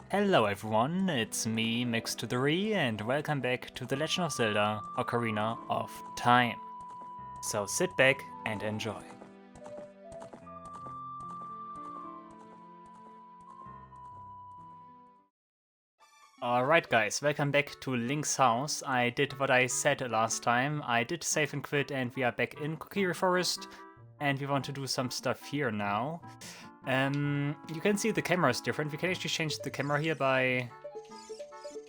Hello everyone, it's me, Mix2the and welcome back to The Legend of Zelda Ocarina of Time. So sit back and enjoy. Alright guys, welcome back to Link's house. I did what I said last time. I did save and quit and we are back in Kokiri Forest. And we want to do some stuff here now. You can see the camera is different. We can actually change the camera here by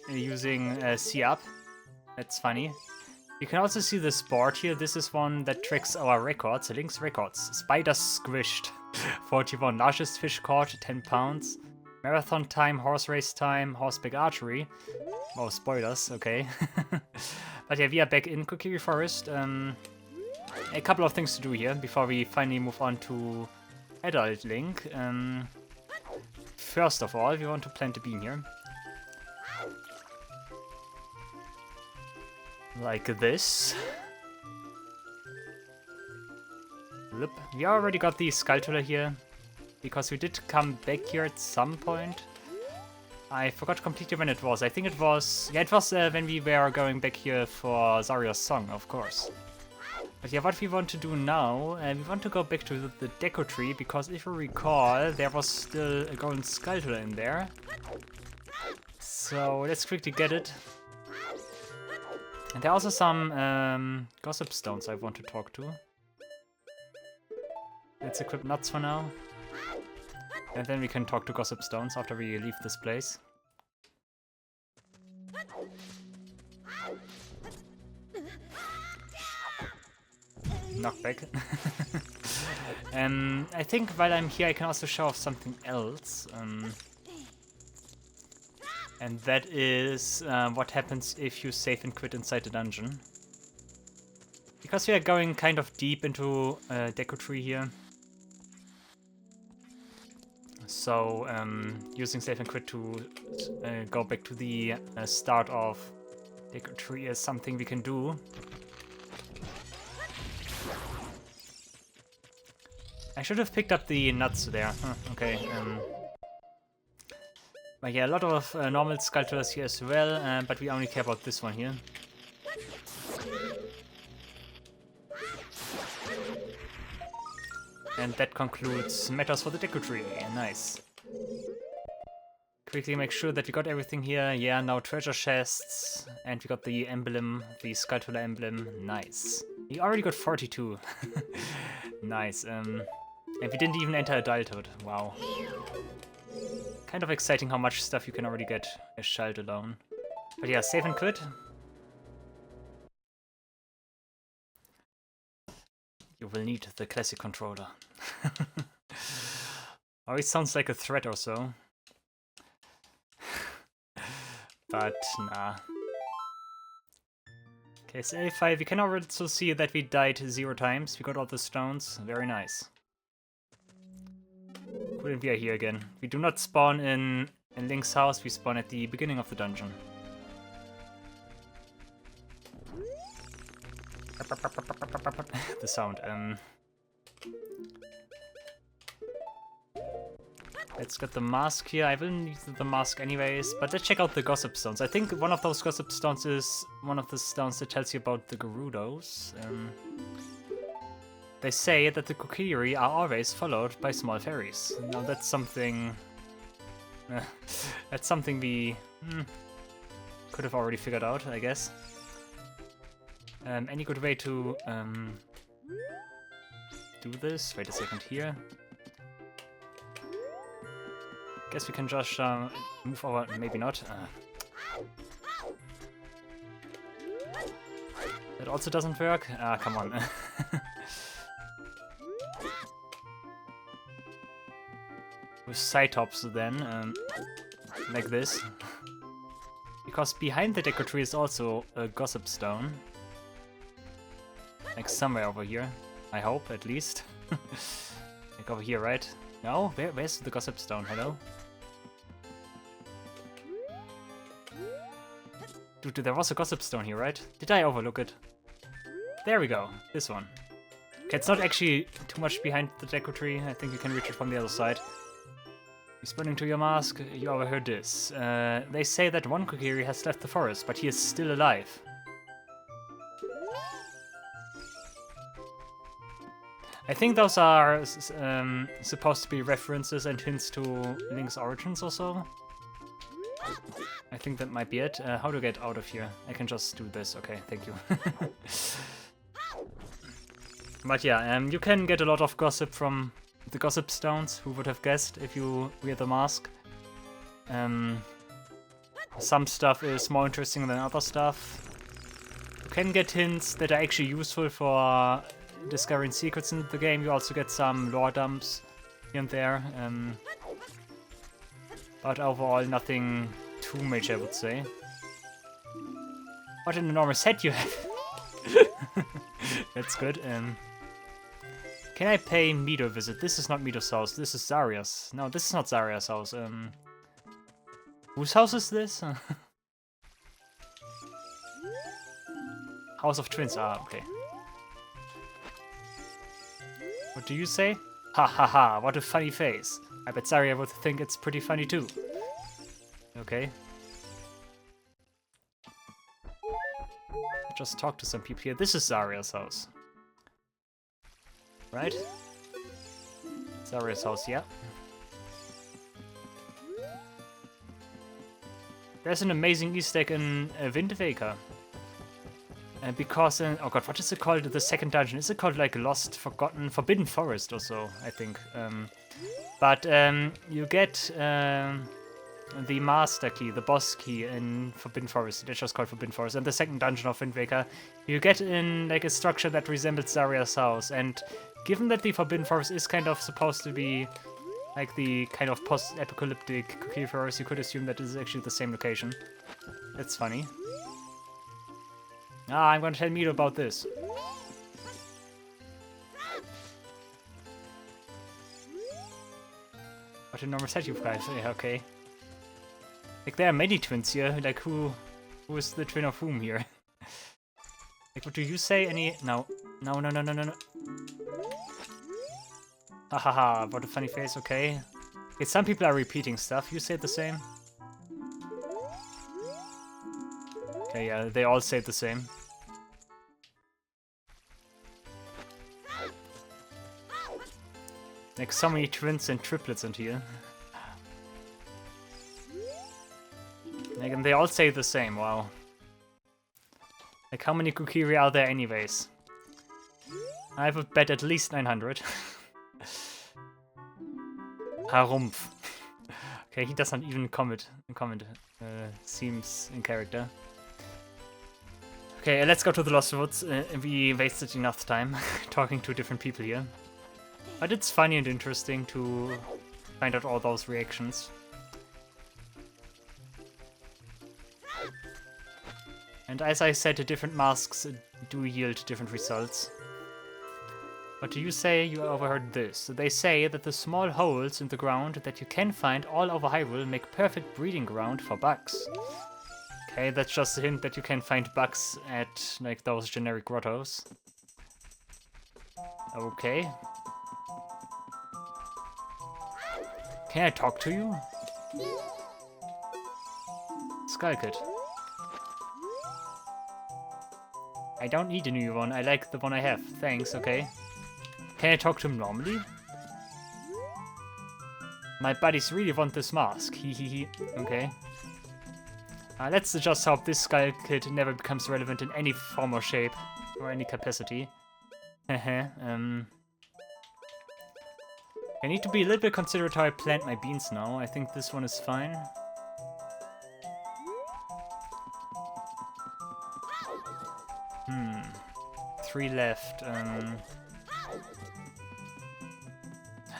using C up. That's funny. You can also see this board here. This is one that tracks our records, Link's records. Spider squished, 41. Largest fish caught, 10 pounds. Marathon time, horse race time, horseback archery. Oh, spoilers, okay. But yeah, we are back in Kokiri Forest. A couple of things to do here before we finally move on to Adult Link. First of all, we want to plant a bean here. Like this. Look, we already got the sculpture here, because we did come back here at some point. I forgot completely when it was. I think it was... yeah, it was when we were going back here for Zarya's song, of course. But yeah, what we want to do now, we want to go back to the deco tree, because if you recall, there was still a golden sculpture in there. So let's quickly get it. And there are also some gossip stones I want to talk to. Let's equip nuts for now. And then we can talk to gossip stones after we leave this place. Knockback. I think while I'm here I can also show off something else. And that is what happens if you save and quit inside the dungeon. Because we are going kind of deep into Deco Tree here. So using save and quit to go back to the start of Deco Tree is something we can do. I should have picked up the nuts there. Huh, okay. But yeah, a lot of normal sculptures here as well, but we only care about this one here. And that concludes matters for the deco tree. Nice. Quickly make sure that we got everything here. Yeah, now treasure chests. And we got the emblem, the sculpture emblem. Nice. We already got 42. Nice. And we didn't even enter adulthood. Wow. Kind of exciting how much stuff you can already get as child alone. But yeah, save and quit. You will need the classic controller. Always sounds like a threat or so. But nah. Okay, save 5. We can also see that we died 0 times. We got all the stones. Very nice. Cool, and we are here again. We do not spawn in Link's house. We spawn at the beginning of the dungeon. The sound. Let's get the mask here. I will need the mask anyways, but let's check out the gossip stones. I think one of those gossip stones is one of the stones that tells you about the Gerudos. They say that the Kokiri are always followed by small fairies. Now that's something... that's something we could have already figured out, I guess. Any good way to do this? Wait a second here. Guess we can just move over, maybe not. That also doesn't work? Ah, come on. With side hops then, like this. Because behind the deco tree is also a gossip stone. Like somewhere over here, I hope, at least. Like over here, right? No? Where's the gossip stone? Hello? Dude, there was a gossip stone here, right? Did I overlook it? There we go. This one. Okay, it's not actually too much behind the deco tree. I think you can reach it from the other side. Responding to your mask, you overheard this. They say that one Kokiri has left the forest, but he is still alive. I think those are supposed to be references and hints to Link's origins or so. I think that might be it. How to get out of here? I can just do this. Okay, thank you. But yeah, you can get a lot of gossip from the gossip stones. Who would have guessed if you wear the mask? Some stuff is more interesting than other stuff. You can get hints that are actually useful for discovering secrets in the game. You also get some lore dumps here and there. But overall, nothing too major, I would say. What an enormous head you have! That's good. Can I pay Mido a visit? This is not Mido's house, this is Zaria's. No, this is not Zaria's house. Whose house is this? House of Twins, okay. What do you say? Ha ha ha, what a funny face. I bet Zaria would think it's pretty funny too. Okay. Just talk to some people here. This is Zaria's house. Right? Zaria's house, yeah. There's an amazing Easter egg in Wind Waker. Because, oh god, what is it called? The second dungeon? Is it called like Lost, Forgotten, Forbidden Forest or so, I think. But you get the master key, the boss key in Forbidden Forest. It's just called Forbidden Forest. And the second dungeon of Wind Waker, you get in like a structure that resembles Zaria's house. And given that the Forbidden Forest is kind of supposed to be like the kind of post-apocalyptic Kokiri Forest, you could assume that this is actually the same location. That's funny. Ah, I'm gonna tell Mido about this. What a enormous head you've guys. Yeah, okay. Like there are many twins here. Like who is the twin of whom here? Like what do you say? Any? No. No. Ha ha ha! What a funny face. Okay. Okay, some people are repeating stuff. You say the same. Okay, yeah, they all say the same. Like so many twins and triplets in here. Like, and they all say the same, wow. Like how many Kokiri are there anyways? I would bet at least 900. Harumpf. Okay, he does not even comment. Seems in character. Okay, let's go to the Lost Woods. We wasted enough time talking to different people here. But it's funny and interesting to find out all those reactions. And as I said, the different masks do yield different results. What do you say? You overheard this. They say that the small holes in the ground that you can find all over Hyrule make perfect breeding ground for bugs. Okay, that's just a hint that you can find bugs at like those generic grottos. Okay. Can I talk to you? Skull Kid. I don't need a new one, I like the one I have. Thanks, okay. Can I talk to him normally? My buddies really want this mask. Hehehe. Okay. Let's just hope this Skull Kid never becomes relevant in any form or shape. Or any capacity. I need to be a little bit considerate how I plant my beans now. I think this one is fine. Three left. I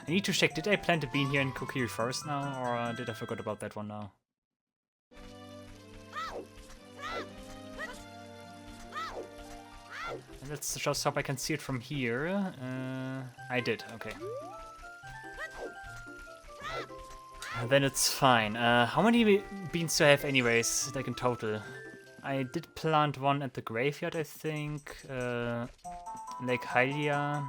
need to check, did I plant a bean here in Kokiri Forest now? Or did I forget about that one now? Let's just hope I can see it from here. I did, okay. Then it's fine. How many beans do I have anyways, like in total? I did plant one at the graveyard, I think. Lake Hylia.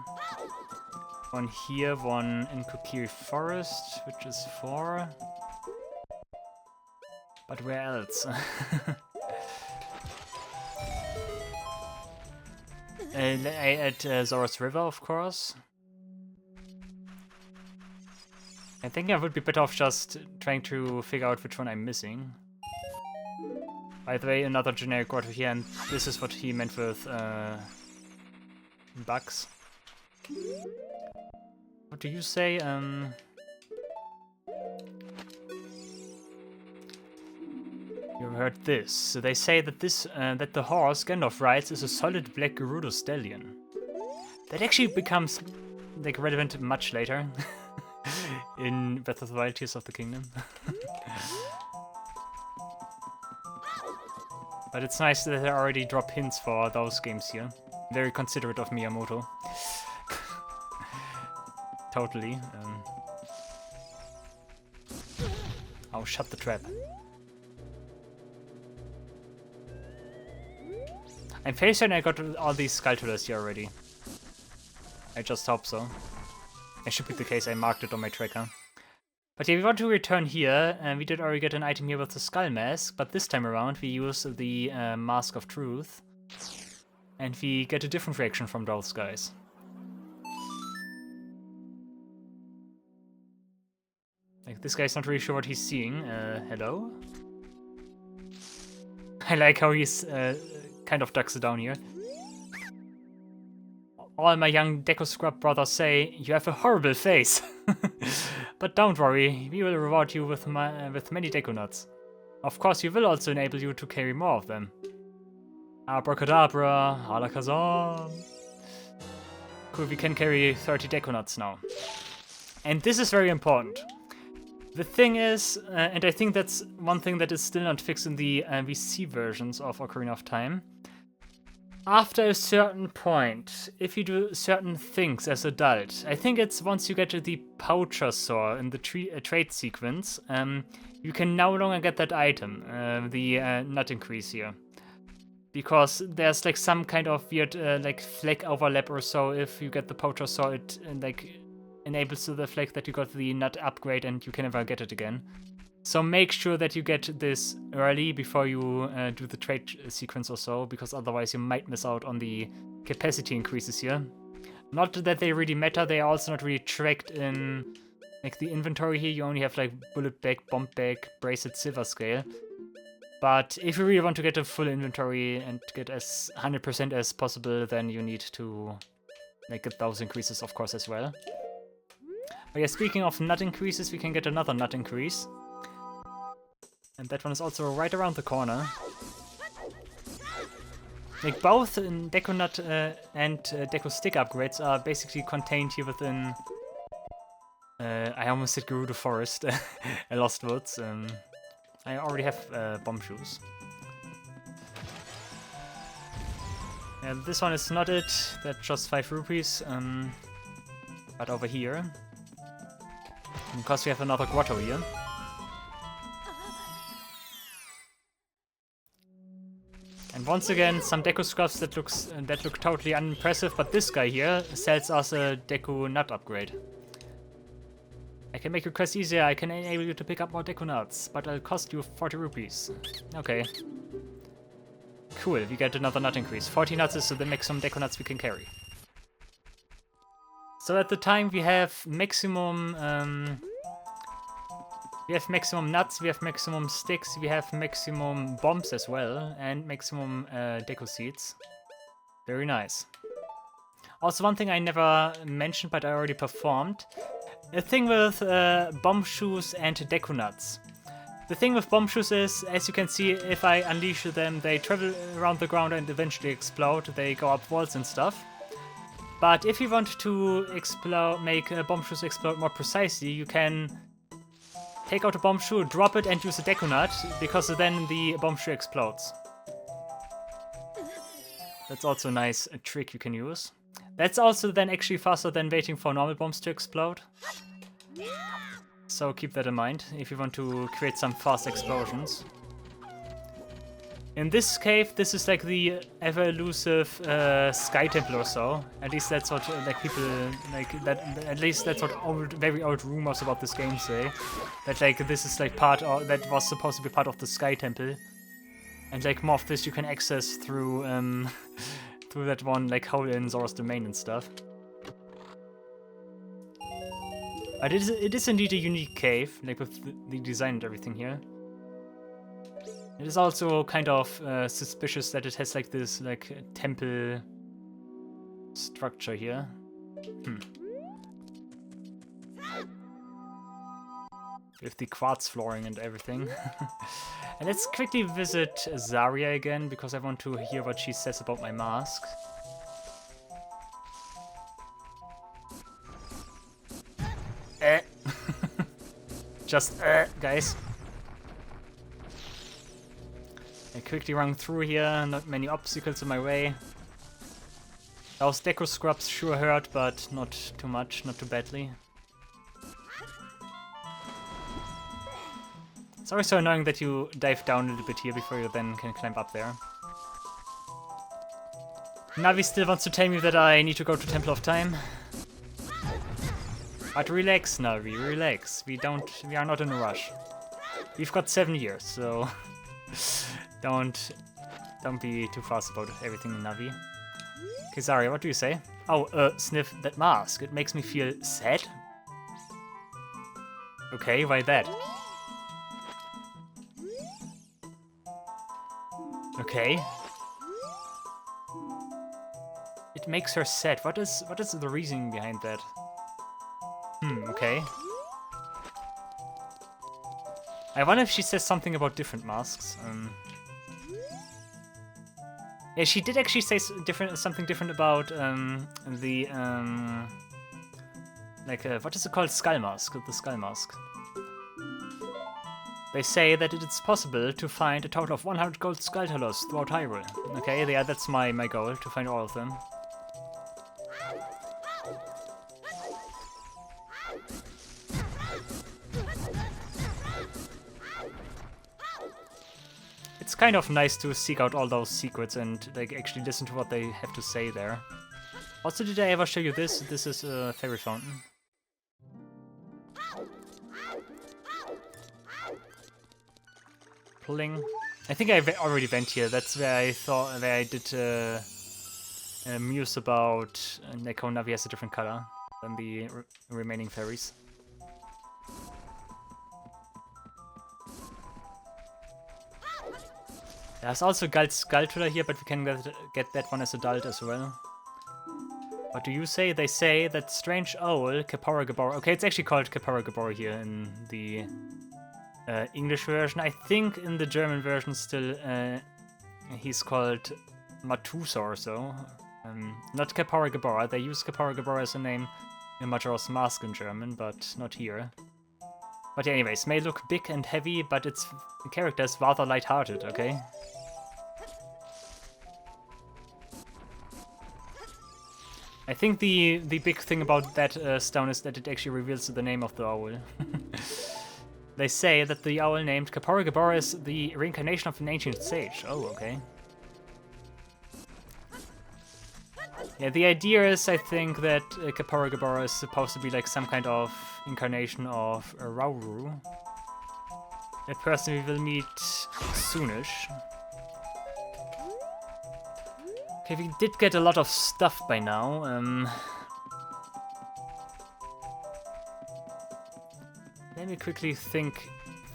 One here, one in Kokiri Forest, which is 4. But where else? At Zora's River, of course. I think I would be better off just trying to figure out which one I'm missing. By the way, another generic word here, and this is what he meant with bugs. What do you say? You heard this. So they say that that the horse Gandalf rides is a solid black Gerudo stallion. That actually becomes like relevant much later in Breath of the Wild: Tears of the Kingdom. But it's nice that they already drop hints for those games here. Very considerate of Miyamoto. Totally. Oh, shut the trap. I'm fairly certain I got all these sculptures here already. I just hope so. It should be the case, I marked it on my tracker. But yeah, we want to return here, and we did already get an item here with the skull mask, but this time around we use the Mask of Truth. And we get a different reaction from those guys. Like, this guy's not really sure what he's seeing. Hello? I like how he's kind of ducks down here. All my young Deku Scrub brothers say, you have a horrible face. But don't worry, we will reward you with many Deku Nuts. Of course, we will also enable you to carry more of them. Abracadabra, Alakazam. Cool, we can carry 30 Deku Nuts now. And this is very important. The thing is, and I think that's one thing that is still not fixed in the VC versions of Ocarina of Time. After a certain point, if you do certain things as adult, I think it's once you get to the Poucher in the trade sequence, you can no longer get that item, the nut increase here. Because there's like some kind of weird like flag overlap or so. If you get the Poucher, it like enables the flag that you got the nut upgrade and you can never get it again. So make sure that you get this early before you do the trade sequence or so, because otherwise you might miss out on the capacity increases here. Not that they really matter, they are also not really tracked in like the inventory here. You only have like bullet bag, bomb bag, bracelet, silver scale. But if you really want to get a full inventory and get as 100% as possible, then you need to like get those increases, of course, as well. But yeah, speaking of nut increases, we can get another nut increase. And that one is also right around the corner. Like both Deku Nut and Deku Stick upgrades are basically contained here within... I almost said Gerudo Forest, Lost Woods. I already have bomb shoes. And this one is not it, that's just 5 rupees. But over here, because we have another grotto here. And once again, some Deku Scrubs that look totally unimpressive, but this guy here sells us a Deku Nut upgrade. I can make your quest easier, I can enable you to pick up more Deku Nuts, but it'll cost you 40 rupees. Okay. Cool, we get another nut increase. 40 nuts is the maximum Deku Nuts we can carry. So at the time we have maximum nuts, we have maximum sticks, we have maximum bombs as well, and maximum Deku seeds. Very nice. Also, one thing I never mentioned, but I already performed. A thing with bomb shoes and Deku Nuts. The thing with bomb shoes is, as you can see, if I unleash them, they travel around the ground and eventually explode. They go up walls and stuff. But if you want to make bomb shoes explode more precisely, you can take out a bomb shoe, drop it, and use a Deku Nut, because then the bomb shoe explodes. That's also a nice trick you can use. That's also then actually faster than waiting for normal bombs to explode. So keep that in mind if you want to create some fast explosions. In this cave, this is like the ever-elusive Sky Temple or so. At least that's what like people like that. At least that's what very old rumors about this game say. That like this is like that was supposed to be part of the Sky Temple, and like more of this you can access through through that one like hole in Zora's Domain and stuff. But it is indeed a unique cave, like with the design and everything here. It is also kind of suspicious that it has like this like temple structure here. With the quartz flooring and everything. And let's quickly visit Zarya again, because I want to hear what she says about my mask. Just guys. I quickly run through here, not many obstacles in my way. Those deco scrubs sure hurt, but not too much, not too badly. It's always so annoying that you dive down a little bit here before you then can climb up there. Navi still wants to tell me that I need to go to Temple of Time. But relax, Navi, relax. We are not in a rush. We've got 7 years, so don't be too fast about everything, Navi. Okay, Zarya, what do you say? Oh, sniff that mask. It makes me feel sad. Okay, why that? Okay. It makes her sad. What is the reasoning behind that? Okay. I wonder if she says something about different masks. Yeah, she did actually say something different about the what is it called? Skull mask. The skull mask. They say that it is possible to find a total of 100 gold skull tellers throughout Hyrule. Okay, yeah, that's my goal, to find all of them. It's kind of nice to seek out all those secrets and like actually listen to what they have to say there. Also, did I ever show you this? This is a fairy fountain. Pulling. I think I already went here. That's where I did muse about like how Navi has a different color than the remaining fairies. There's also Galt's Sculptor here, but we can get that one as adult as well. What do you say? They say that strange owl, Kapora Gabora. Okay, it's actually called Kapora Gabora here in the English version. I think in the German version still he's called Matusa or so. Not Kapora Gabora. They use Kapora Gabora as a name in Majora's Mask in German, but not here. But yeah, anyways, may look big and heavy, but its character is rather light-hearted, okay? I think the big thing about that stone is that it actually reveals the name of the owl. They say that the owl named Kapora Gabora is the reincarnation of an ancient sage. Oh, okay. Yeah, the idea is, I think, that Kapora Gabora is supposed to be like some kind of incarnation of Rauru. A person we will meet soonish. Okay, we did get a lot of stuff by now. Let me quickly think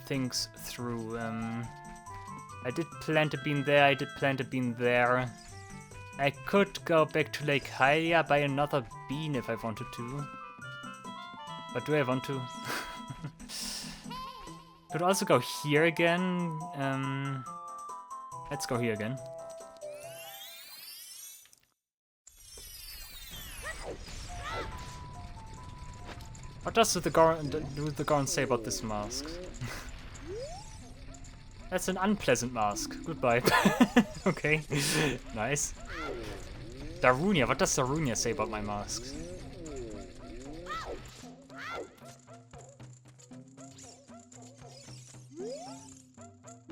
things through. I did plant a bean there, I did plant a bean there. I could go back to Lake Hylia, buy another bean if I wanted to. But do I want to? Could also go here again. Let's go here again. What does the Goron say about this mask? That's an unpleasant mask. Goodbye. Okay. Nice. Darunia. What does Darunia say about my masks?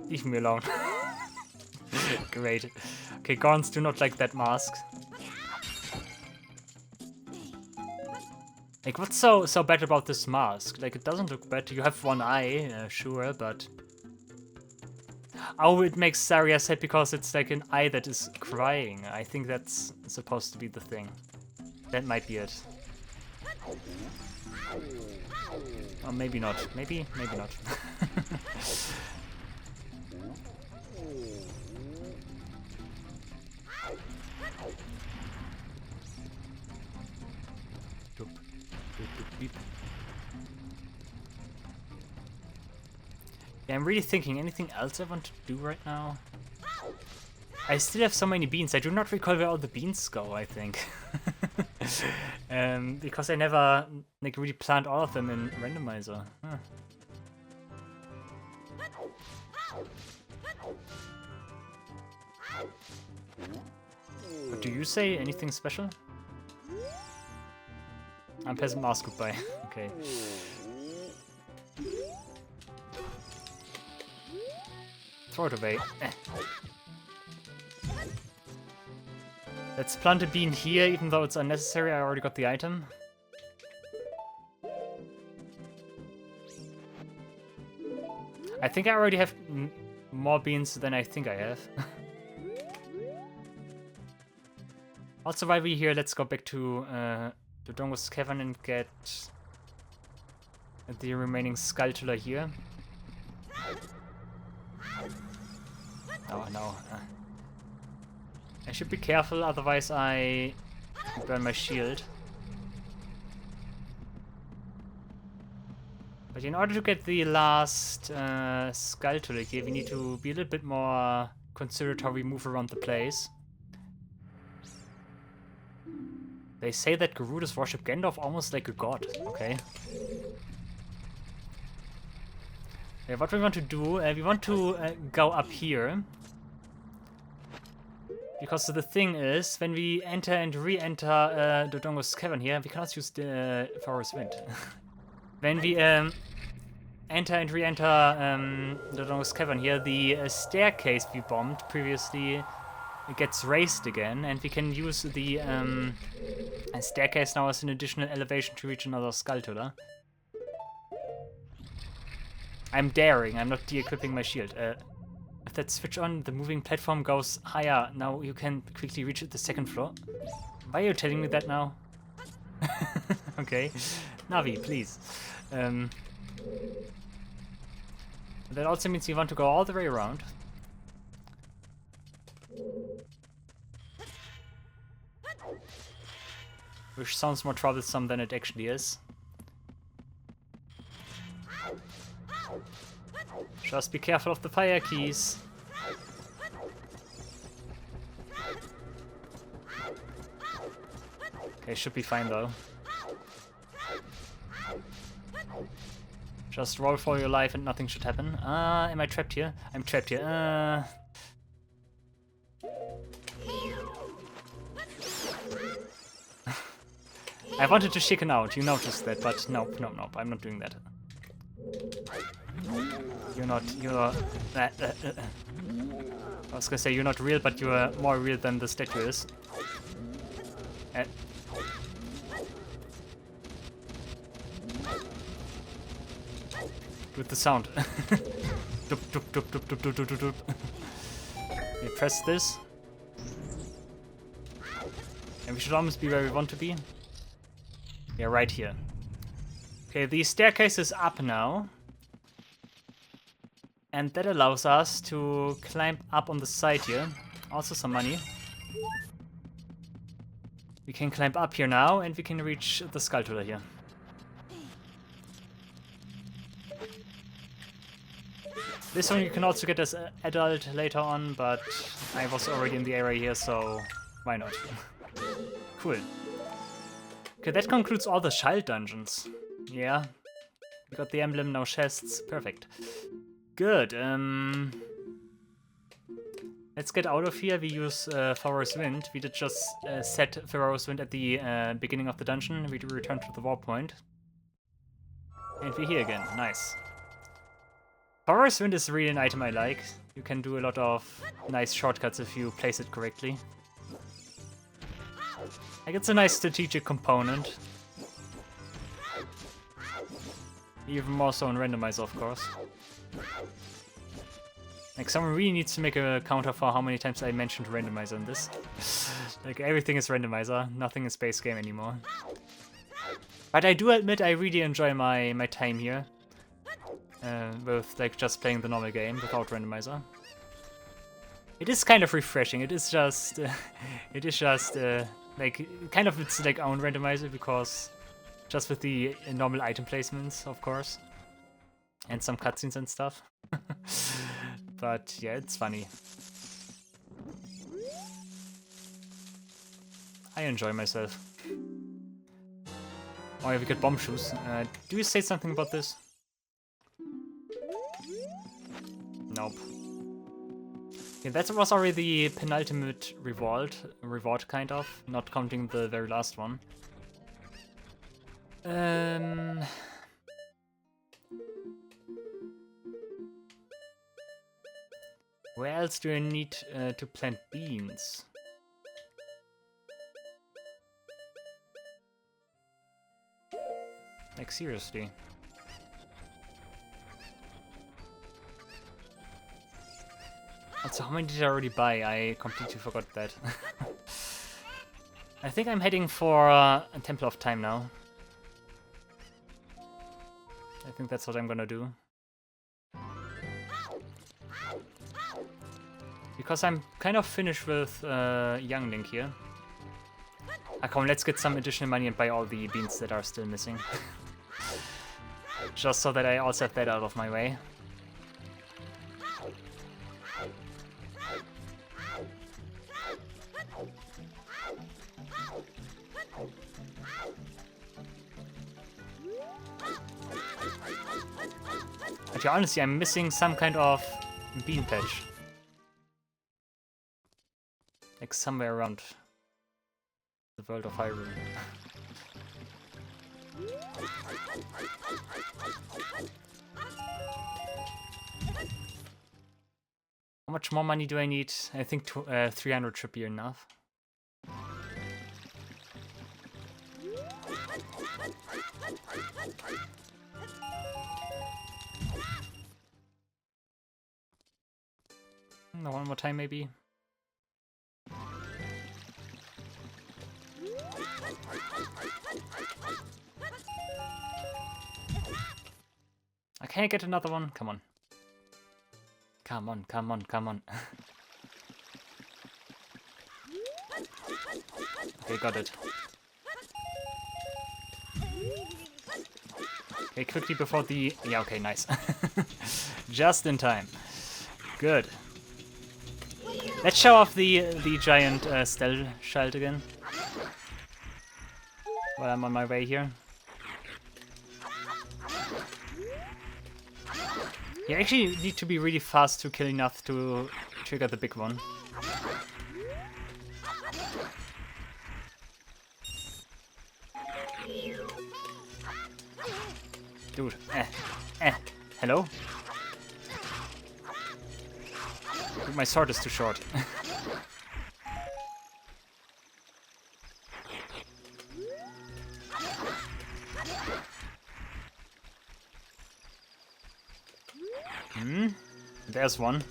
Leave me alone. Great. Okay, Gorns do not like that mask. Like, what's so bad about this mask? Like, it doesn't look bad. You have one eye, sure, but... Oh, it makes Zarya sad because it's like an eye that is crying. I think that's supposed to be the thing. That might be it. Or maybe not. Maybe not. Yeah, I'm really thinking, anything else I want to do right now? I still have so many beans. I do not recall where all the beans go, I think. Because I never like really planned all of them in randomizer. Huh. What do you say? Anything special? I'm Peasant Mask, goodbye. Okay. Throw it away. Let's plant a bean here, even though it's unnecessary. I already got the item. I think I already have more beans than I think I have. Also, while we're here, let's go back to Dodongo's Cavern and get the remaining Skulltula here. Oh no. I should be careful, otherwise I burn my shield. But in order to get the last Skulltula here, we need to be a little bit more considerate how we move around the place. They say that Gerudos worship Gandalf almost like a god. Okay. Yeah, what we want to do, we want to go up here. Because the thing is, when we enter and re-enter Dodongo's Cavern here, we cannot use the Forest Wind. When we enter and re-enter Dodongo's Cavern here, the staircase we bombed previously gets raised again, and we can use the staircase now as an additional elevation to reach another Skulltula. I'm daring, I'm not de-equipping my shield. If that switch on, the moving platform goes higher. Now you can quickly reach the second floor. Why are you telling me that now? Okay. Navi, please. That also means you want to go all the way around. Which sounds more troublesome than it actually is. Just be careful of the fire keys. Okay, should be fine though. Just roll for your life and nothing should happen. Am I trapped here? I'm trapped here. I wanted to chicken out, you noticed that, but nope, I'm not doing that. You're... I was gonna say you're not real, but you're more real than the statue is. With the sound. Dup, dup, dup, dup, dup, dup, dup, dup, dup. We press this. And we should almost be where we want to be. Yeah, right here. Okay, the staircase is up now. And that allows us to climb up on the side here. Also some money. We can climb up here now, and we can reach the Skulltula here. This one you can also get as an adult later on, but I was already in the area here, so why not? Cool. Okay, that concludes all the child dungeons. Yeah. We got the emblem, no chests. Perfect. Good. Let's get out of here. We use Pharaoh's Wind. We did just set Pharaoh's Wind at the beginning of the dungeon. We return to the warp point. And we're here again. Nice. Pharaoh's Wind is really an item I like. You can do a lot of nice shortcuts if you place it correctly. Like, it's a nice strategic component. Even more so in randomizer, of course. Like, someone really needs to make a counter for how many times I mentioned randomizer in this. Like, everything is randomizer, nothing is base game anymore. But I do admit I really enjoy my time here. With, like, just playing the normal game without randomizer. It is kind of refreshing, it is just... like, kind of its, like, own randomizer, because... Just with the normal item placements, of course. And some cutscenes and stuff. But yeah, it's funny. I enjoy myself. Oh yeah, we got bomb shoes. Do you say something about this? Nope. Yeah, that was already the penultimate reward kind of, not counting the very last one. Where else do I need to plant beans? Like, seriously. Also, how many did I already buy? I completely forgot that. I think I'm heading for a Temple of Time now. I think that's what I'm gonna do. Because I'm kind of finished with Young Link here. Ah, come on, let's get some additional money and buy all the beans that are still missing. Just so that I also have that out of my way. But yeah, honestly, I'm missing some kind of bean patch. Like somewhere around the world of Hyrule. How much more money do I need? I think 300 should be enough. No, one more time maybe. Can I get another one? Come on. Come on, come on, come on. Okay, got it. Okay, quickly before the... Yeah, okay, nice. Just in time. Good. Let's show off the giant stealth shield again. While I'm on my way here. You actually need to be really fast to kill enough to trigger the big one. Dude, hello? Dude, my sword is too short. There's one.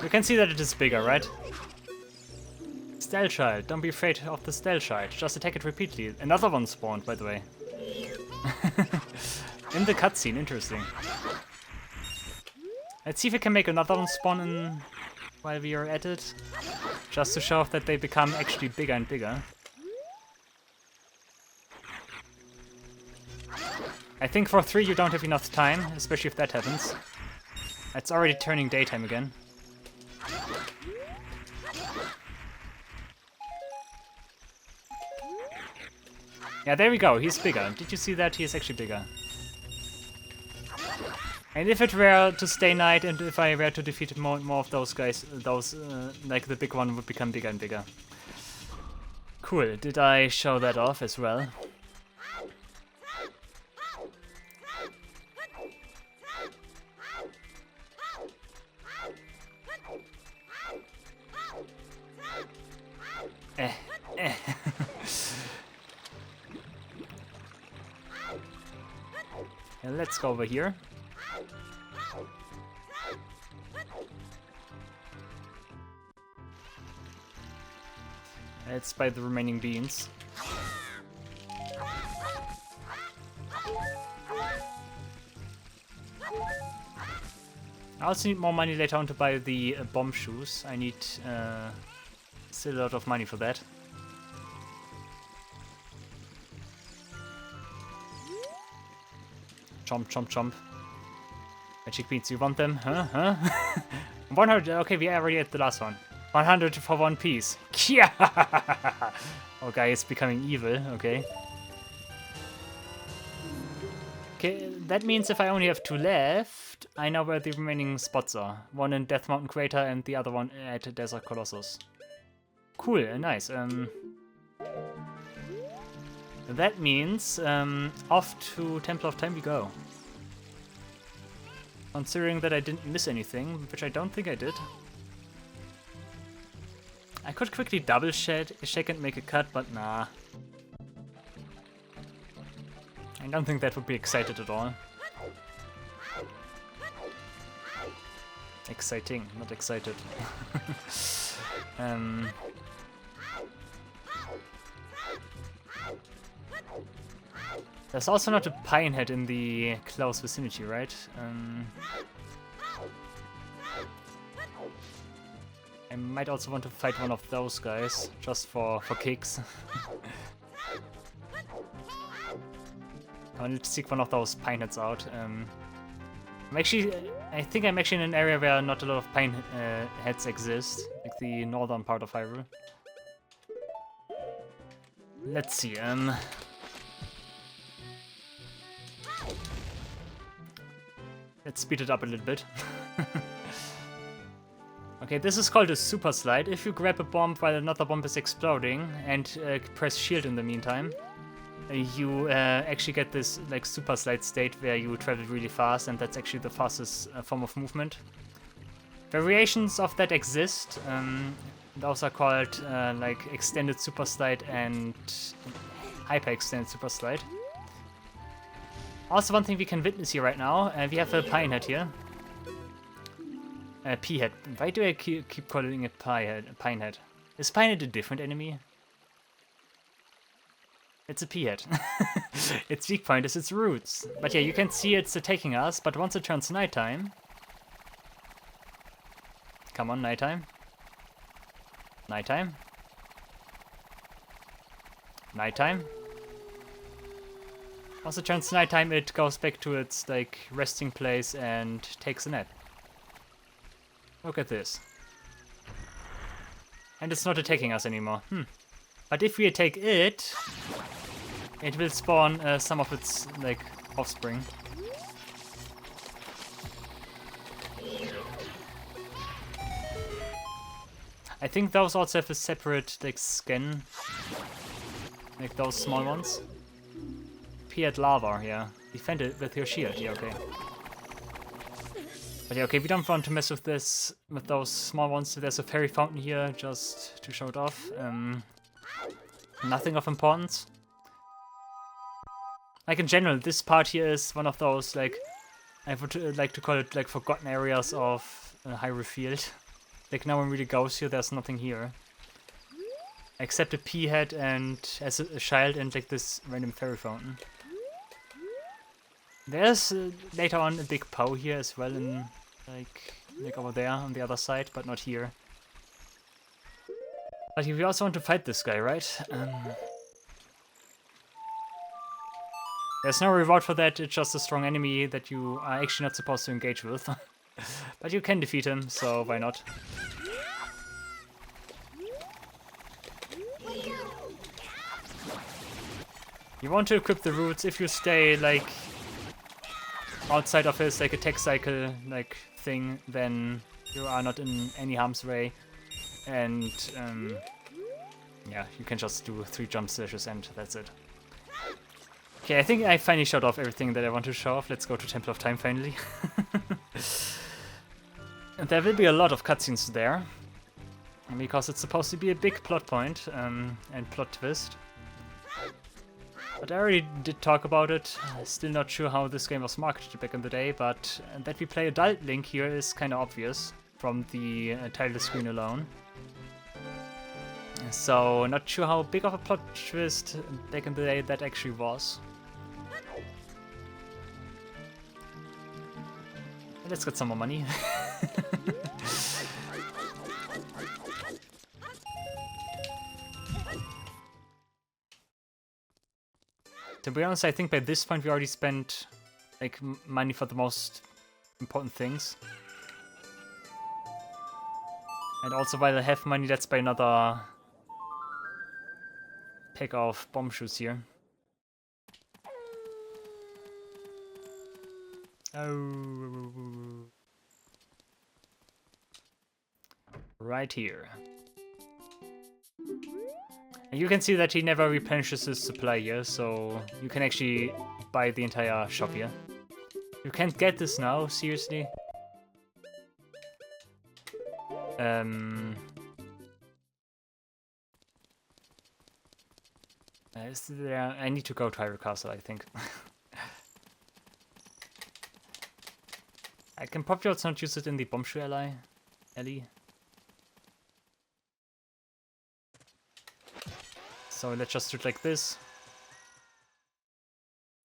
You can see that it is bigger, right? Stealth Child. Don't be afraid of the Stealth Child. Just attack it repeatedly. Another one spawned, by the way. In the cutscene, interesting. Let's see if we can make another one spawn in while we are at it. Just to show off that they become actually bigger and bigger. I think for 3 you don't have enough time, especially if that happens. It's already turning daytime again. Yeah, there we go, he's bigger. Did you see that? He is actually bigger. And if it were to stay night and if I were to defeat more of those guys, like the big one would become bigger and bigger. Cool, did I show that off as well? let's go over here. Let's buy the remaining beans. I also need more money later on to buy the bomb shoes. I need still a lot of money for that. Chomp, chomp, chomp. Magic beans, you want them? Huh? 100, okay, we are already at the last one. 100 for one piece. Yeah! Okay, it's becoming evil, okay. Okay, that means if I only have 2 left, I know where the remaining spots are. One in Death Mountain Crater and the other one at Desert Colossus. Cool, nice. That means off to Temple of Time we go. Considering that I didn't miss anything, which I don't think I did. I could quickly double check and make a cut, but nah. I don't think that would be excited at all. Exciting, not excited. There's also not a pine head in the close vicinity, right? I might also want to fight one of those guys, just for kicks. I need to seek one of those pine heads out. I think I'm actually in an area where not a lot of pine heads exist, like the northern part of Hyrule. Let's see. Let's speed it up a little bit. Okay, this is called a super slide. If you grab a bomb while another bomb is exploding and press shield in the meantime, you actually get this like super slide state where you travel really fast, and that's actually the fastest form of movement. Variations of that exist. Those are called like extended super slide and hyper extended super slide. Also, one thing we can witness here right now, we have a pine head here. P-head. Why do I keep calling it pine head? Is pine head a different enemy? It's a P-head. Its weak point is its roots. But yeah, you can see it's attacking us, but once it turns nighttime... Come on, nighttime. Nighttime. Nighttime. Once it turns nighttime, it goes back to its like resting place and takes a nap. Look at this. And it's not attacking us anymore. But if we attack it, it will spawn some of its like offspring. I think those also have a separate like skin, like those small ones. P-head lava, yeah. Defend it with your shield, yeah, okay. But yeah, okay, we don't want to mess with this, with those small ones. So there's a fairy fountain here, just to show it off. Nothing of importance. Like in general, this part here is one of those, like, I would like to call it, like, forgotten areas of Hyrule Field. Like, no one really goes here, there's nothing here. Except a P-head and as a child and, like, this random fairy fountain. There's later on a big POW here as well, in like over there on the other side, but not here. But we also want to fight this guy, right? There's no reward for that, it's just a strong enemy that you are actually not supposed to engage with. But you can defeat him, so why not? You want to equip the roots if you stay, like, outside of his, like, attack cycle, like, thing, then you are not in any harm's way. And, yeah, you can just do 3 jump slashes and that's it. Okay, I think I finally showed off everything that I want to show off. Let's go to Temple of Time, finally. And there will be a lot of cutscenes there, because it's supposed to be a big plot point, and plot twist. But I already did talk about it. Still not sure how this game was marketed back in the day, but that we play adult Link here is kind of obvious from the title screen alone. So, not sure how big of a plot twist back in the day that actually was. Let's get some more money. To be honest, I think by this point we already spent like money for the most important things. And also while I have money, let's buy another pack of bomb shoes here. Oh. Right here. And you can see that he never replenishes his supply here, so you can actually buy the entire shop here. You can't get this now, seriously? Is there... I need to go to Hyrule Castle, I think. I can probably also not use it in the Bombshoe alley. So let's just do it like this.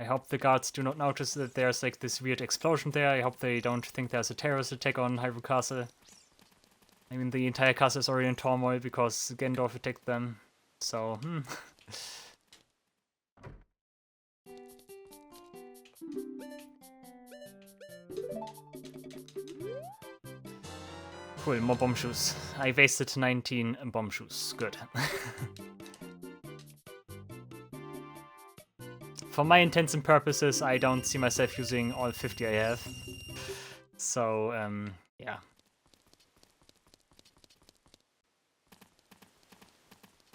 I hope the guards do not notice that there's like this weird explosion there. I hope they don't think there's a terrorist attack on Hyrule Castle. I mean, the entire castle is already in turmoil because Gendorf attacked them. So, Cool, more bomb shoes. I wasted 19 bomb shoes. Good. For my intents and purposes, I don't see myself using all 50 I have. So, yeah.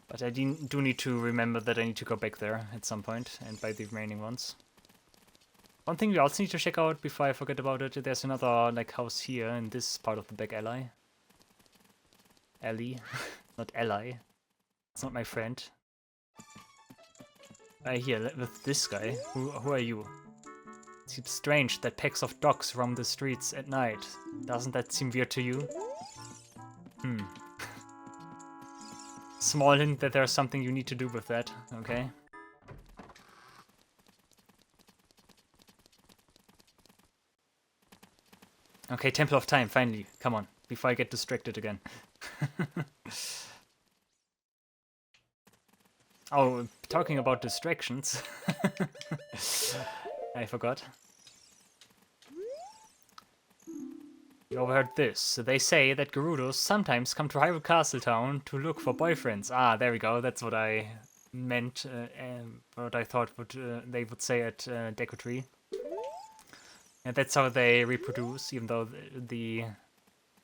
But I do need to remember that I need to go back there at some point and buy the remaining ones. One thing we also need to check out before I forget about it, there's another like house here in this part of the back alley. Not ally. It's not my friend. Here, with this guy. Who are you? It seems strange that packs of dogs roam the streets at night. Doesn't that seem weird to you? Small hint that there's something you need to do with that, okay? Okay, Temple of Time, finally. Come on, before I get distracted again. Oh, talking about distractions. I forgot. You overheard this. They say that Gerudos sometimes come to Hyrule Castle Town to look for boyfriends. Ah, there we go. That's what I meant. What I thought they would say at Deku Tree. And that's how they reproduce, even though the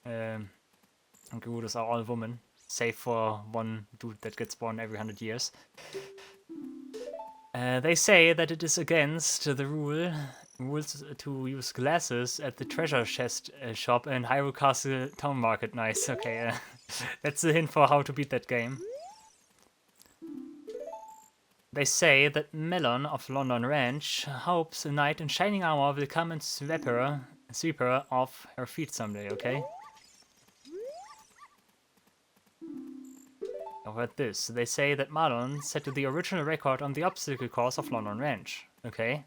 Gerudos are all women. Save for one dude that gets born every 100 years. They say that it is against the rules to use glasses at the treasure chest shop in Hyrule Castle Town Market. Nice, okay. That's a hint for how to beat that game. They say that Melon of London Ranch hopes a knight in shining armor will come and sweep her off her feet someday, okay? I heard this. They say that Marlon set the original record on the obstacle course of London Ranch. Okay.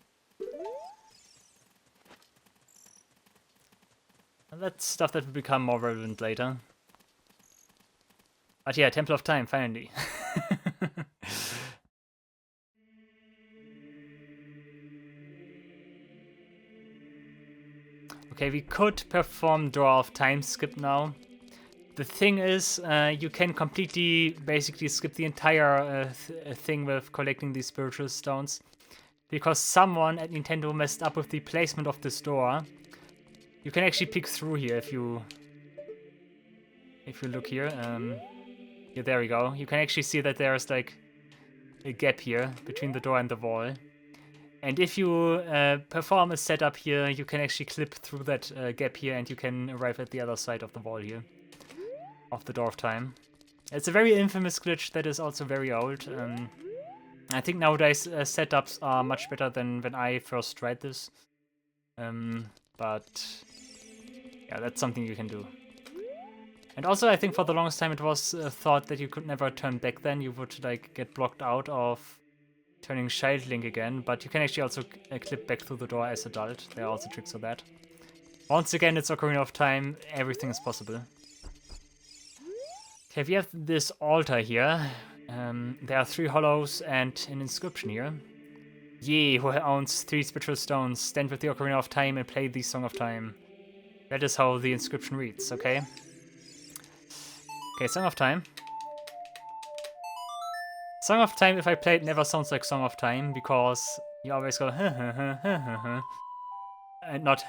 And that's stuff that will become more relevant later. But yeah, Temple of Time, finally. Okay, we could perform Door of Time skip now. The thing is, you can completely, basically skip the entire thing with collecting these spiritual stones. Because someone at Nintendo messed up with the placement of this door. You can actually peek through here if you look here. Yeah, there we go. You can actually see that there's like a gap here between the door and the wall. And if you perform a setup here, you can actually clip through that gap here and you can arrive at the other side of the wall here. Of the Door of Time. It's a very infamous glitch that is also very old. I think nowadays setups are much better than when I first tried this. But yeah, that's something you can do. And also, I think for the longest time it was thought that you could never turn back then. You would like get blocked out of turning Child Link again, but you can actually also clip back through the door as adult. There are also tricks for that. Once again, it's Ocarina of Time. Everything is possible. Okay, we have this altar here. There are 3 hollows and an inscription here. Ye, who owns 3 spiritual stones, stand with the Ocarina of Time and play the Song of Time. That is how the inscription reads, okay? Okay, Song of Time. Song of Time, if I play it, never sounds like Song of Time, because you always go and not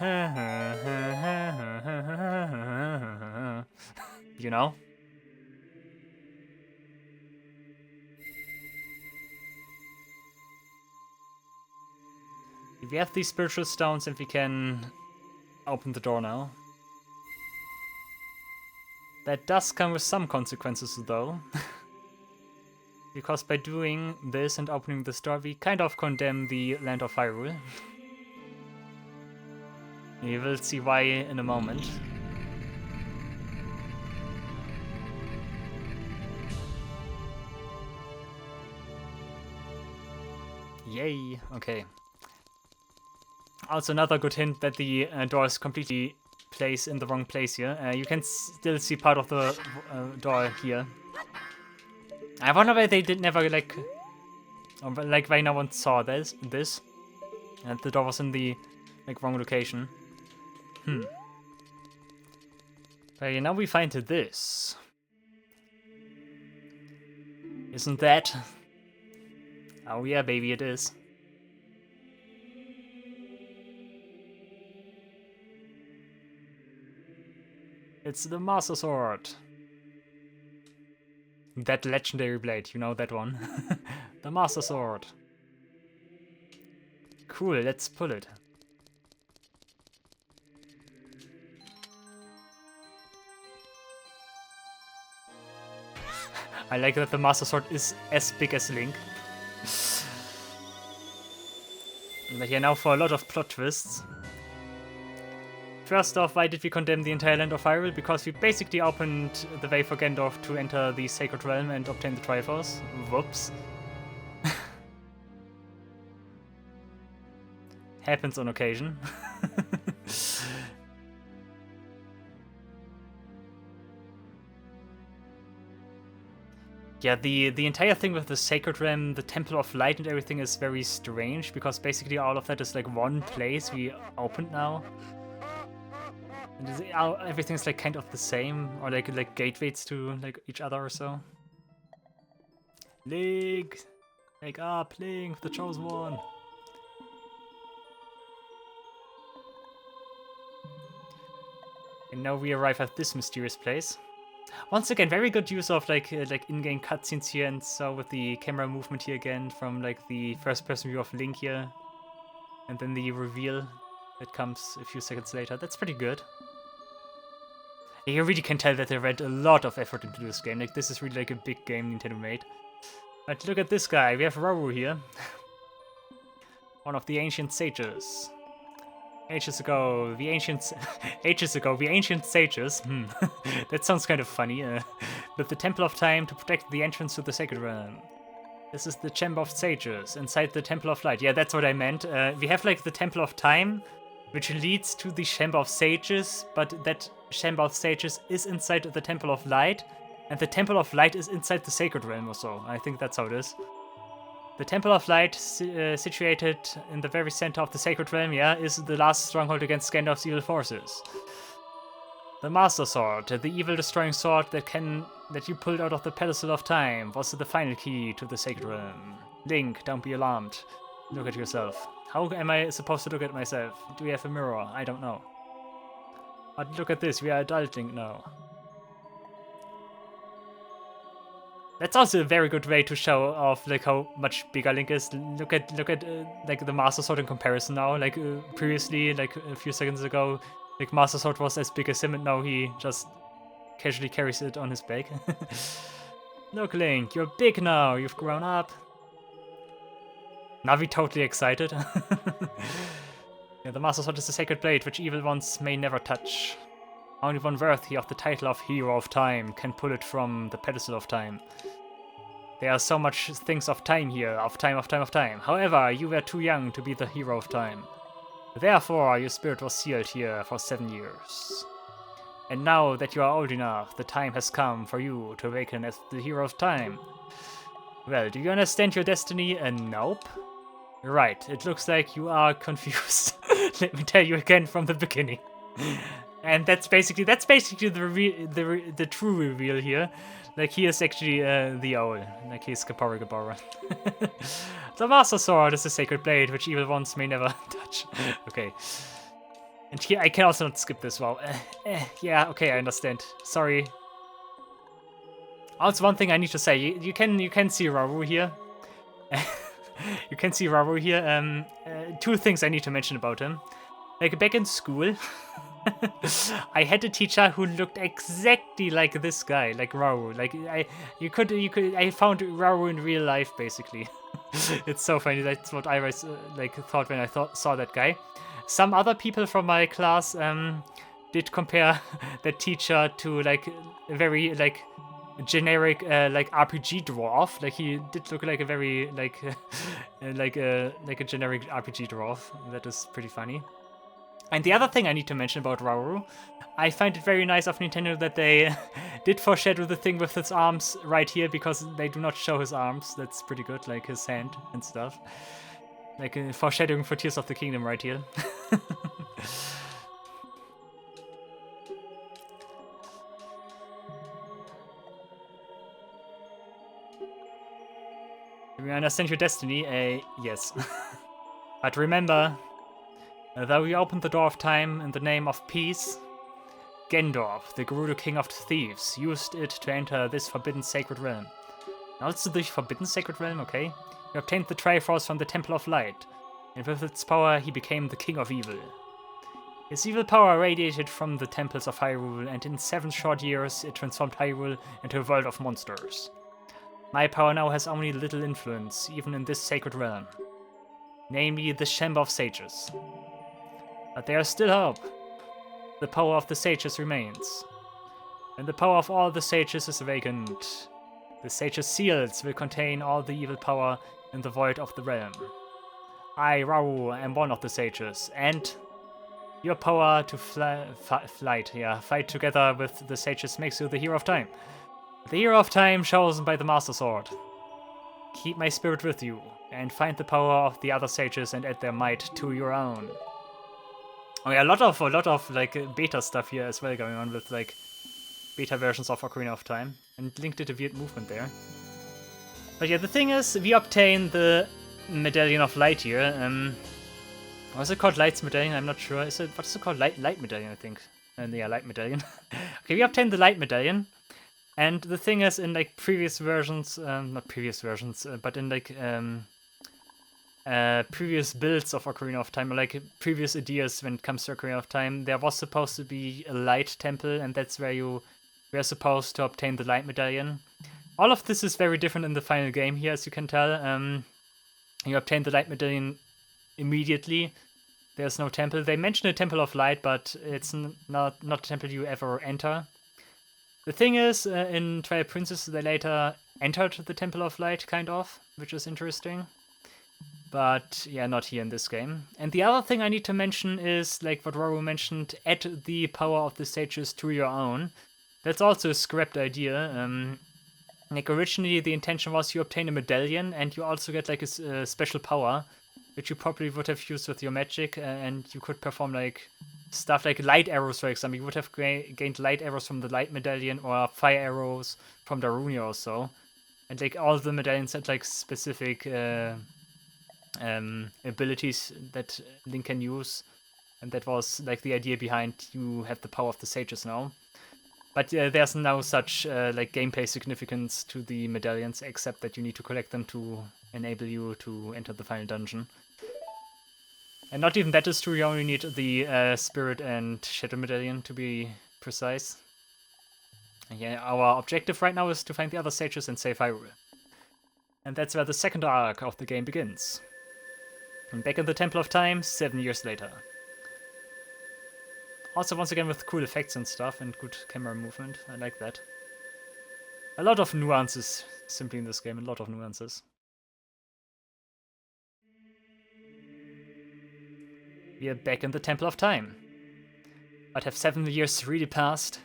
you know? We have these spiritual stones and we can open the door now. That does come with some consequences though. Because by doing this and opening this door, we kind of condemn the land of Hyrule. You will see why in a moment. Yay, okay. Also another good hint that the door is completely placed in the wrong place here. You can still see part of the door here. I wonder why they did never like why no one saw this and the door was in the wrong location. Okay, now we find this. Isn't that? Oh yeah, baby, it is. It's the Master Sword. That legendary blade, you know that one. The Master Sword. Cool, let's pull it. I like that the Master Sword is as big as Link. But yeah, now for a lot of plot twists. First off, why did we condemn the entire land of Hyrule? Because we basically opened the way for Gandalf to enter the Sacred Realm and obtain the Triforce. Whoops. Happens on occasion. Yeah, the entire thing with the Sacred Realm, the Temple of Light and everything is very strange, because basically all of that is like one place we opened now. And everything's like kind of the same, or like gateways to like each other or so. Link! Wake up, Link, the chosen one! And now we arrive at this mysterious place. Once again, very good use of like in-game cutscenes here, and so with the camera movement here again from like the first-person view of Link here, and then the reveal that comes a few seconds later. That's pretty good. You really can tell that they went a lot of effort into this game. Like, this is really like a big game Nintendo made. But look at this guy. We have Roru here. One of the ancient sages. Ages ago, the ancient sages. That sounds kind of funny. Built the Temple of Time to protect the entrance to the Sacred Realm. This is the Chamber of Sages inside the Temple of Light. Yeah, that's what I meant. We have like the Temple of Time, which leads to the Chamber of Sages, but that Chamber of Sages is inside the Temple of Light, and the Temple of Light is inside the Sacred Realm or so. I think that's how it is. The Temple of Light, situated in the very center of the Sacred Realm, yeah, is the last stronghold against Gandalf's evil forces. The Master Sword, the evil-destroying sword that you pulled out of the pedestal of time, was the final key to the Sacred Realm. Link, don't be alarmed. Look at yourself. How am I supposed to look at myself? Do we have a mirror? I don't know. But look at this, we are adult Link now. That's also a very good way to show off like how much bigger Link is. Look at like the Master Sword in comparison now. Like previously, like a few seconds ago, like Master Sword was as big as him, and now he just casually carries it on his back. Look, Link, you're big now. You've grown up. Navi totally excited. Yeah, the Master Sword is a sacred blade which evil ones may never touch. Only one worthy of the title of Hero of Time can pull it from the pedestal of time. There are so much things of time here, of time, of time, of time. However, you were too young to be the Hero of Time. Therefore, your spirit was sealed here for 7 years. And now that you are old enough, the time has come for you to awaken as the Hero of Time. Well, do you understand your destiny? Nope. Right, it looks like you are confused. Let me tell you again from the beginning. And that's basically the true reveal here. Like, he is actually the owl. Like, he's Gabora. The Master Sword is a sacred blade which evil ones may never touch. Okay. And here, I can also not skip this, wow. Yeah, okay, I understand. Sorry. Also, one thing I need to say, you can see Rauru here. You can see Rauru here. Two things I need to mention about him. Like, back in school, I had a teacher who looked exactly like this guy, like Rauru. Like, I found Rauru in real life, basically. It's so funny. That's what I was thought when I saw that guy. Some other people from my class did compare that teacher to like a very like generic RPG dwarf. Like, he did look like a very like a generic RPG dwarf. That is pretty funny. And the other thing I need to mention about Rauru, I find it very nice of Nintendo that they did foreshadow the thing with his arms right here, because they do not show his arms. That's pretty good, like his hand and stuff. Like foreshadowing for Tears of the Kingdom right here. Do you understand your destiny? Yes. But remember, though we opened the door of time in the name of peace, Gendorf, the Gerudo King of Thieves, used it to enter this forbidden sacred realm. Also the forbidden sacred realm, okay? He obtained the Triforce from the Temple of Light, and with its power he became the King of Evil. His evil power radiated from the temples of Hyrule, and in 7 short years it transformed Hyrule into a world of monsters. My power now has only little influence, even in this sacred realm. Namely, the Chamber of Sages. But there is still hope. The power of the sages remains. When the power of all the sages is awakened, the sages' seals will contain all the evil power in the void of the realm. I, Rauru, am one of the sages, and your power to fight together with the sages makes you the Hero of Time. The Hero of Time chosen by the Master Sword. Keep my spirit with you, and find the power of the other sages and add their might to your own. Oh yeah, a lot of like beta stuff here as well going on with like beta versions of Ocarina of Time, and Link did a weird movement there. But yeah, the thing is, we obtain the Medallion of Light here. Was it called Light's Medallion? I'm not sure. What is it called? Light Medallion, I think. And yeah, Light Medallion. Okay, we obtained the Light Medallion. And the thing is, in like previous versions, not previous versions, but in like previous builds of Ocarina of Time, or like previous ideas when it comes to Ocarina of Time, there was supposed to be a light temple, and that's where you were supposed to obtain the Light Medallion. All of this is very different in the final game here, as you can tell. You obtain the Light Medallion immediately. There's no temple. They mention a Temple of Light, but it's not a temple you ever enter. The thing is, in Twilight Princess, they later entered the Temple of Light, kind of, which is interesting. But yeah, not here in this game. And the other thing I need to mention is, like what Rauru mentioned, add the power of the sages to your own. That's also a scrapped idea. Like originally the intention was you obtain a medallion and you also get like a special power, which you probably would have used with your magic, and you could perform like stuff like light arrows, for example. You would have gained light arrows from the light medallion, or fire arrows from Darunia or so. And like all the medallions had like specific abilities that Link can use, and that was like the idea behind you have the power of the sages now. But there's no such like gameplay significance to the medallions, except that you need to collect them to enable you to enter the final dungeon. And not even that is true, you only need the Spirit and Shadow Medallion to be precise. And yeah, our objective right now is to find the other sages and save Hyrule. And that's where the second arc of the game begins. And back in the Temple of Time, 7 years later. Also, once again, with cool effects and stuff, and good camera movement. I like that. A lot of nuances, simply in this game, a lot of nuances. We are back in the Temple of Time. But have 7 years really passed?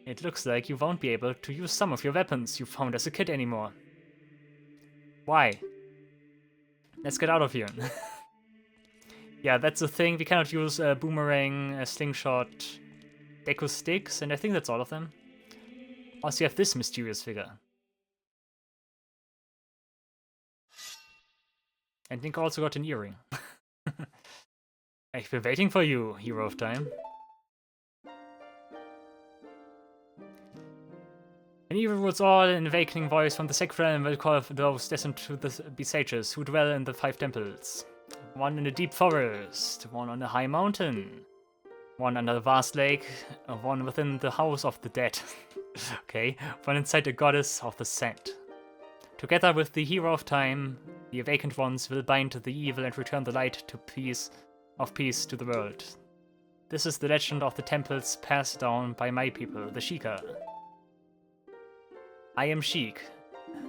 It looks like you won't be able to use some of your weapons you found as a kid anymore. Why? Let's get out of here. Yeah, that's the thing. We cannot use a boomerang, a slingshot, deku sticks, and I think that's all of them. Also, you have this mysterious figure. And Link also got an earring. I've been waiting for you, Hero of Time. An evil rules all, an awakening voice from the sacred realm will call those destined to be sages who dwell in the 5 temples. One in a deep forest, one on a high mountain, one under a vast lake, one within the house of the dead. Okay, one inside the goddess of the sand. Together with the Hero of Time, the awakened ones will bind the evil and return the light to peace to the world. This is the legend of the temples passed down by my people, the Sheikah. I am Sheik.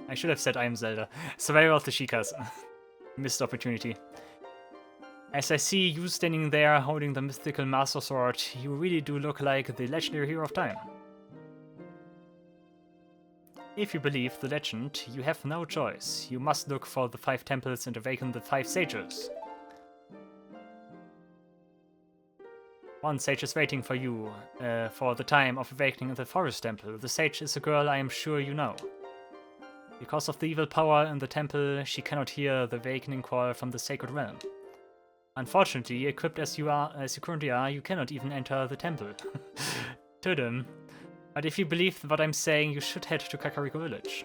I should have said I am Zelda. Survivor of the Sheikahs. Missed opportunity. As I see you standing there holding the mythical Master Sword, you really do look like the legendary Hero of Time. If you believe the legend, you have no choice. You must look for the 5 temples and awaken the 5 sages. One sage is waiting for you for the time of awakening in the forest temple. The sage is a girl I am sure you know. Because of the evil power in the temple, she cannot hear the awakening call from the sacred realm. Unfortunately, equipped as you currently are, you cannot even enter the temple. To them. But if you believe what I'm saying, you should head to Kakariko Village.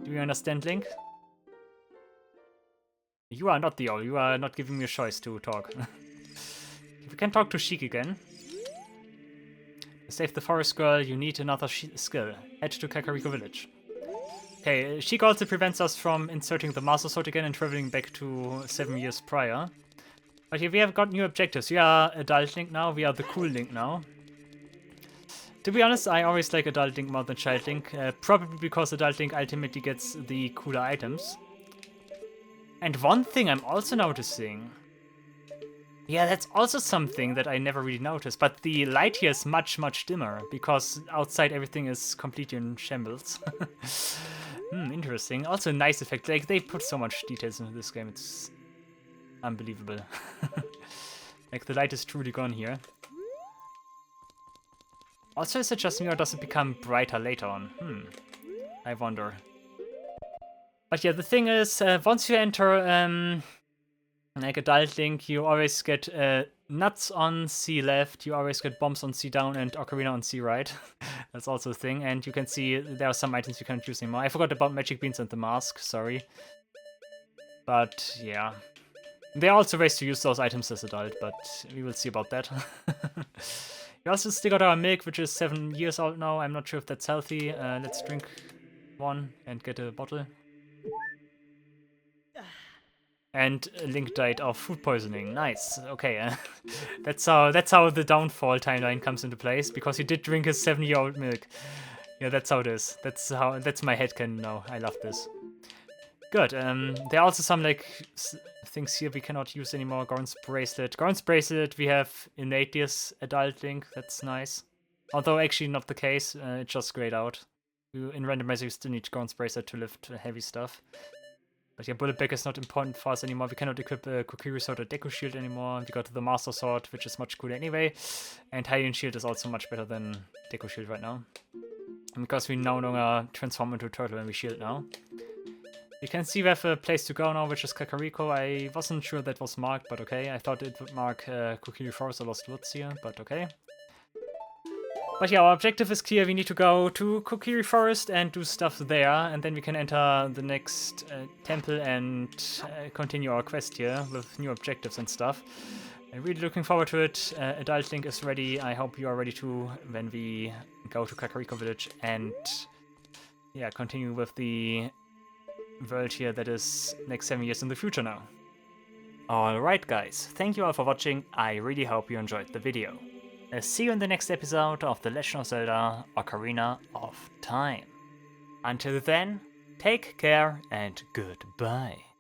Do you understand, Link? You are not the owl. You are not giving me a choice to talk. If you can talk to Sheik again. To save the forest girl, you need another skill. Head to Kakariko Village. Okay, Sheik also prevents us from inserting the Master Sword again and traveling back to 7 years prior. But here we have got new objectives. We are Adult Link now. We are the cool Link now. To be honest, I always like Adult Link more than Child Link. Probably because Adult Link ultimately gets the cooler items. And one thing I'm also noticing... Yeah, that's also something that I never really noticed, but the light here is much, much dimmer, because outside everything is completely in shambles. Interesting. Also a nice effect. Like, they put so much details into this game, it's unbelievable. Like, the light is truly gone here. Also, is it just me or does it become brighter later on? I wonder. But yeah, the thing is, once you enter... like Adult Link, you always get nuts on C left, you always get bombs on C down, and Ocarina on C right. That's also a thing, and you can see there are some items you can't use anymore. I forgot about Magic Beans and the Mask, sorry. But yeah. There are also ways to use those items as adult, but we will see about that. We also still got our milk, which is 7 years old now. I'm not sure if that's healthy. Let's drink one and get a bottle. And Link died of food poisoning. Nice. Okay, that's how the downfall timeline comes into place, because he did drink his 7-year-old milk. Yeah, that's how it is. That's my headcanon now. I love this. Good. There are also some like things here we cannot use anymore. Goron's bracelet. Goron's bracelet we have innate this Adult Link. That's nice. Although actually not the case. It's just grayed out. In randomizer you still need Goron's bracelet to lift heavy stuff. But yeah, Bullet Bag is not important for us anymore. We cannot equip a Kokiri Sword or Deku Shield anymore. We got the Master Sword, which is much cooler anyway. And Hylian Shield is also much better than Deku Shield right now. And because we no longer transform into a turtle when we shield now. You can see we have a place to go now, which is Kakariko. I wasn't sure that was marked, but okay. I thought it would mark Kokiri Forest or Lost Woods here, but okay. But yeah, our objective is clear. We need to go to Kokiri Forest and do stuff there, and then we can enter the next temple and continue our quest here with new objectives and stuff. I'm really looking forward to it. Adult Link is ready. I hope you are ready too when we go to Kakariko Village and yeah, continue with the world here that is like 7 years in the future now. Alright guys, thank you all for watching, I really hope you enjoyed the video. I'll see you in the next episode of The Legend of Zelda Ocarina of Time. Until then, take care and goodbye.